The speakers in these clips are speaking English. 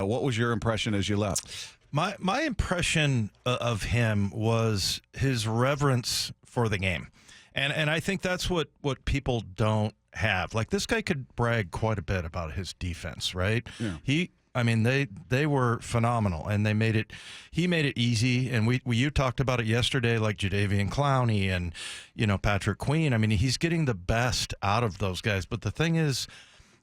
What was your impression as you left? My impression of him was his reverence for the game. And I think that's what people don't have. Like, this guy could brag quite a bit about his defense, right? Yeah. They were phenomenal, and he made it easy. And you talked about it yesterday, like Jadeveon Clowney and, Patrick Queen. I mean, he's getting the best out of those guys. But the thing is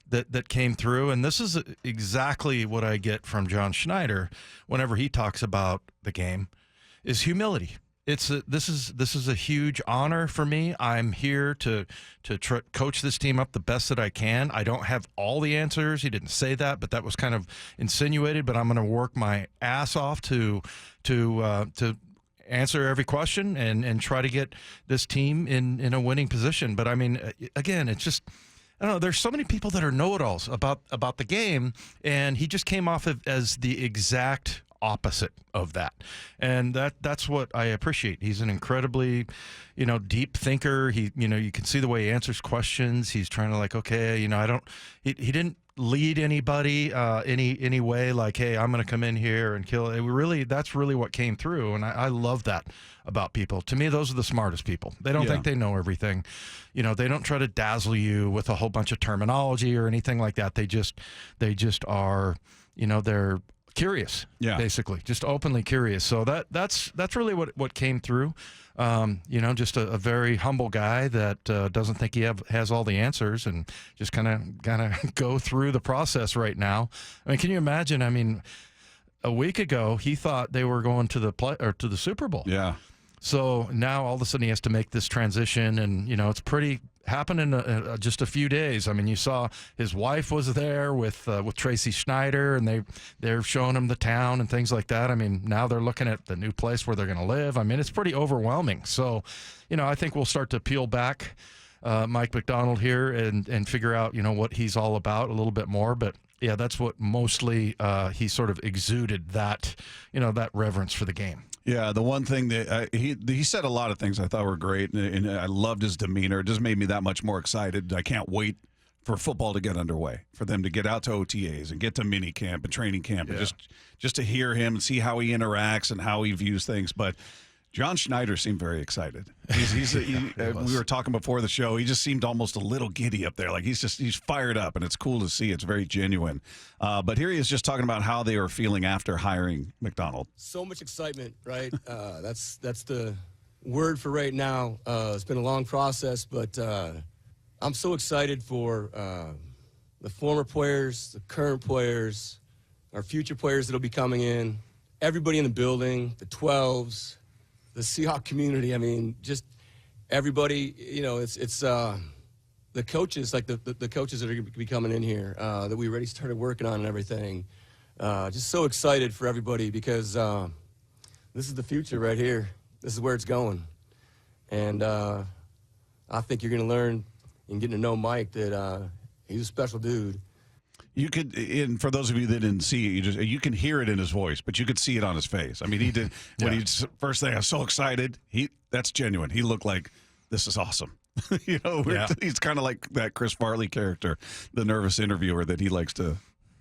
that came through, and this is exactly what I get from John Schneider whenever he talks about the game, is humility. This is a huge honor for me. I'm here to coach this team up the best that I can. I don't have all the answers. He didn't say that, but that was kind of insinuated. But I'm going to work my ass off to answer every question and try to get this team in a winning position. But I mean, again, it's just, I don't know. There's so many people that are know-it-alls about the game, and he just came off as the exact opposite of that, and that's what I appreciate. He's an incredibly, deep thinker. He, you can see the way he answers questions. He's trying to, like, okay, he didn't lead anybody any way, like, hey, I'm going to come in here and kill it. That's really what came through, and I love that about people. To me, those are the smartest people. They don't think they know everything. They don't try to dazzle you with a whole bunch of terminology or anything like that. They just are, they're curious, basically, just openly curious. So that's really what came through. Just a very humble guy that doesn't think he has all the answers, and just kind of go through the process right now. I mean, can you imagine? I mean, a week ago he thought they were going to the Super Bowl. Yeah. So now all of a sudden he has to make this transition, and it's pretty happened in just a few days. I mean, you saw his wife was there with Tracy Schneider, and they're showing him the town and things like that. I mean, now they're looking at the new place where they're going to live. I mean, it's pretty overwhelming. So, I think we'll start to peel back Mike Macdonald here and figure out what he's all about a little bit more. But yeah, that's what mostly he sort of exuded, that that reverence for the game. Yeah, the one thing that he said a lot of things I thought were great, and I loved his demeanor. It just made me that much more excited. I can't wait for football to get underway, for them to get out to OTAs and get to mini camp and training camp, and just to hear him and see how he interacts and how he views things. But John Schneider seemed very excited. We were talking before the show. He just seemed almost a little giddy up there. Like he's fired up, and it's cool to see. It's very genuine. But here he is just talking about how they were feeling after hiring Macdonald. So much excitement, right? That's the word for right now. It's been a long process, but I'm so excited for the former players, the current players, our future players that'll be coming in, everybody in the building, the 12s, the Seahawks community. I mean, just everybody. It's the coaches, like the coaches that are going to be coming in here that we already started working on and everything. Just so excited for everybody, because this is the future right here. This is where it's going, and I think you're going to learn in getting to know Mike that he's a special dude. You could, and for those of you that didn't see it, you can hear it in his voice, but you could see it on his face. I mean, he did when he first thing. I was so excited. That's genuine. He looked like, this is awesome. He's kind of like that Chris Farley character, the nervous interviewer that he likes to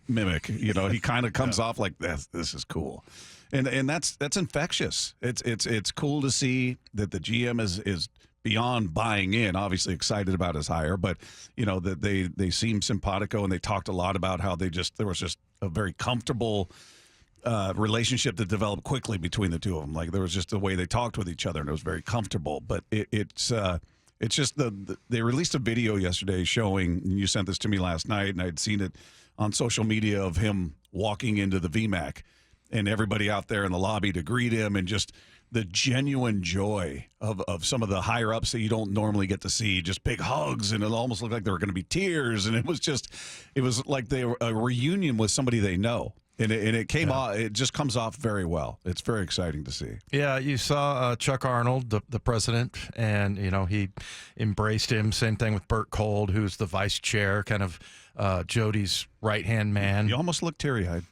mimic. He kind of comes off like this is cool, and that's infectious. It's cool to see that the GM is beyond buying in, obviously excited about his hire, but that they seem simpatico, and they talked a lot about how there was just a very comfortable relationship that developed quickly between the two of them. Like, there was just the way they talked with each other, and it was very comfortable. But it's just they released a video yesterday showing, and you sent this to me last night, and I'd seen it on social media, of him walking into the VMAC and everybody out there in the lobby to greet him, and just the genuine joy of some of the higher ups that you don't normally get to see, just big hugs, and it almost looked like there were going to be tears, and it was like they were a reunion with somebody they know, and it came off. It just comes off very well. It's very exciting to see. Yeah, you saw Chuck Arnold, the president, and he embraced him. Same thing with Bert Kold, who's the vice chair, kind of Jody's right hand man. You almost looked teary-eyed.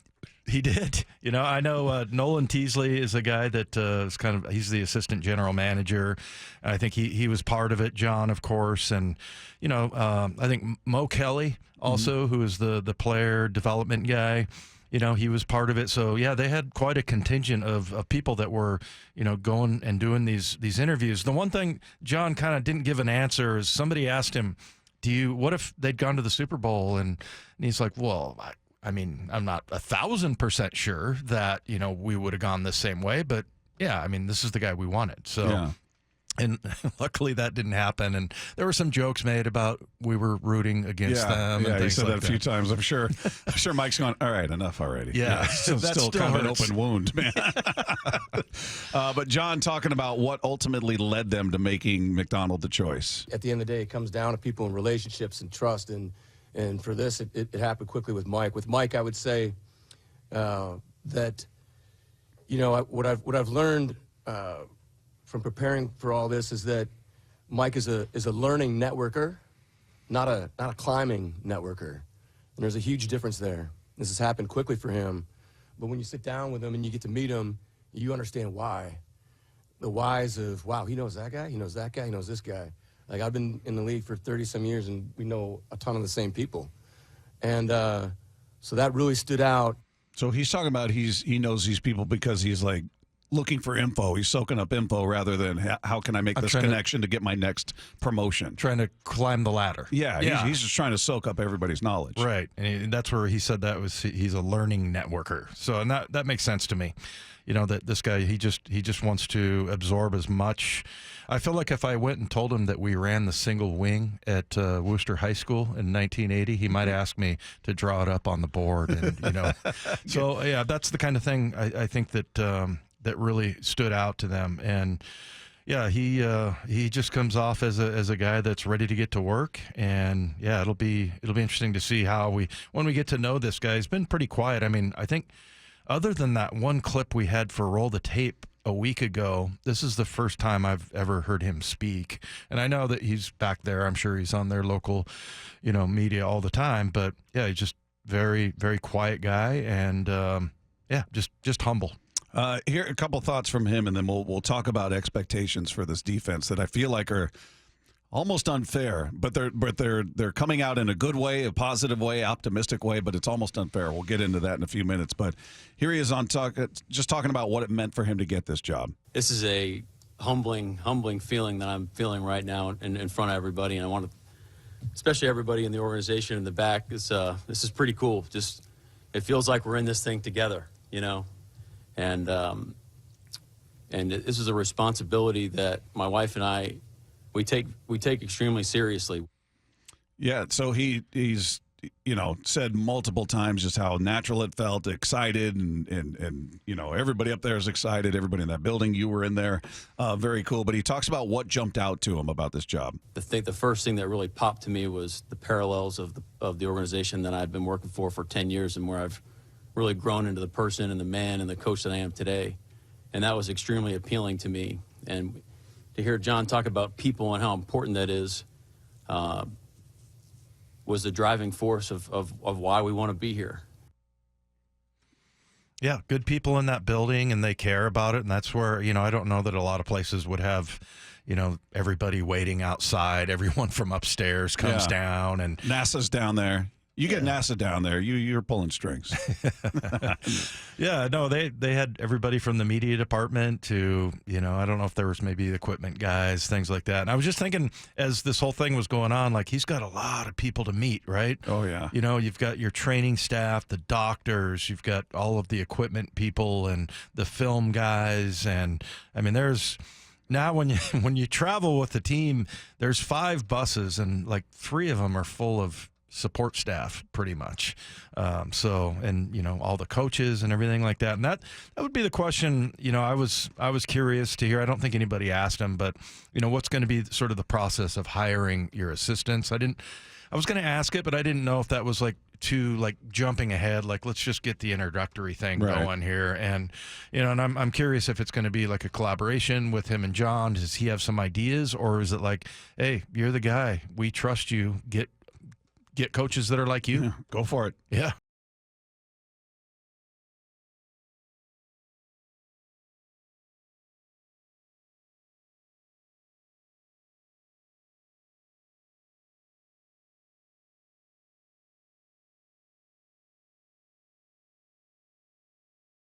He did. I know Nolan Teasley is a guy that is he's the assistant general manager. I think he was part of it. John, of course. And, I think Mo Kelly also, who is the player development guy. he was part of it. So yeah, they had quite a contingent of people that were, going and doing these interviews. The one thing John kind of didn't give an answer is somebody asked him, what if they'd gone to the Super Bowl? And he's like, well, I mean, I'm not 1,000% sure that, we would have gone the same way, but yeah, I mean, this is the guy we wanted. So. Yeah. And luckily that didn't happen. And there were some jokes made about we were rooting against them. Yeah, and he things said like that a few times. I'm sure Mike's going, all right, enough already. Yeah. Still That kind of an hurts. open wound, man. But John, talking about what ultimately led them to making Macdonald the choice. At the end of the day, it comes down to people and relationships and trust. And for this, it happened quickly with Mike. With Mike, I would say that, what I've learned from preparing for all this is that Mike is a learning networker, not a climbing networker. And there's a huge difference there. This has happened quickly for him, but when you sit down with him and you get to meet him, you understand why. The whys of, wow, he knows that guy, he knows that guy, he knows this guy. Like, I've been in the league for 30-some years, and we know a ton of the same people. And so that really stood out. So he's talking about he knows these people because he's like looking for info. He's soaking up info rather than how can I make this connection to get my next promotion. Trying to climb the ladder. Yeah. He's just trying to soak up everybody's knowledge. Right. And that's where he said he's a learning networker. So, and that makes sense to me. That this guy, he just wants to absorb as much. I feel like if I went and told him that we ran the single wing at Worcester High School in 1980, he might ask me to draw it up on the board. And, so yeah, that's the kind of thing I think that really stood out to them. And yeah, he just comes off as a guy that's ready to get to work. And yeah, it'll be interesting to see when we get to know this guy. He's been pretty quiet. I mean, I think other than that one clip we had for Roll the Tape a week ago, this is the first time I've ever heard him speak. And I know that he's back there. I'm sure he's on their local, media all the time. But yeah, he's just very, very quiet guy. And yeah, just humble. Here, a couple thoughts from him, and then we'll talk about expectations for this defense that I feel like are almost unfair, but they're coming out in a good way, a positive way, optimistic way, but it's almost unfair. We'll get into that in a few minutes. But here he is just talking about what it meant for him to get this job. This is a humbling feeling that I'm feeling right now in front of everybody, and I want to, especially everybody in the organization in the back. This is pretty cool. Just it feels like we're in this thing together, and this is a responsibility that my wife and I we take extremely seriously. Yeah, so he's said multiple times just how natural it felt, excited, and everybody up there is excited. Everybody in that building, you were in there, very cool. But he talks about what jumped out to him about this job. The first thing that really popped to me was the parallels of the organization that I've been working for 10 years, and where I've really grown into the person and the man and the coach that I am today. And that was extremely appealing to me. And to hear John talk about people and how important that is was the driving force of why we want to be here. Yeah, good people in that building, and they care about it. And that's where, I don't know that a lot of places would have, everybody waiting outside. Everyone from upstairs comes down. And NASA's down there. You get NASA down there, you're pulling strings. Yeah, no, they had everybody from the media department to, I don't know if there was maybe equipment guys, things like that. And I was just thinking, as this whole thing was going on, like, he's got a lot of people to meet, right? Oh, yeah. You've got your training staff, the doctors, you've got all of the equipment people and the film guys. And, I mean, there's... Now, when you travel with the team, there's 5 buses, and like 3 of them are full of support staff, pretty much. And all the coaches and everything like that. And that would be the question. I was curious to hear. I don't think anybody asked him, but what's going to be sort of the process of hiring your assistants? I was going to ask it, but I didn't know if that was too jumping ahead. Let's just get the introductory thing going here. And and I'm curious if it's going to be like a collaboration with him and John. Does he have some ideas, or is it like, hey, you're the guy, we trust you, get coaches that are like you? Yeah, go for it. Yeah.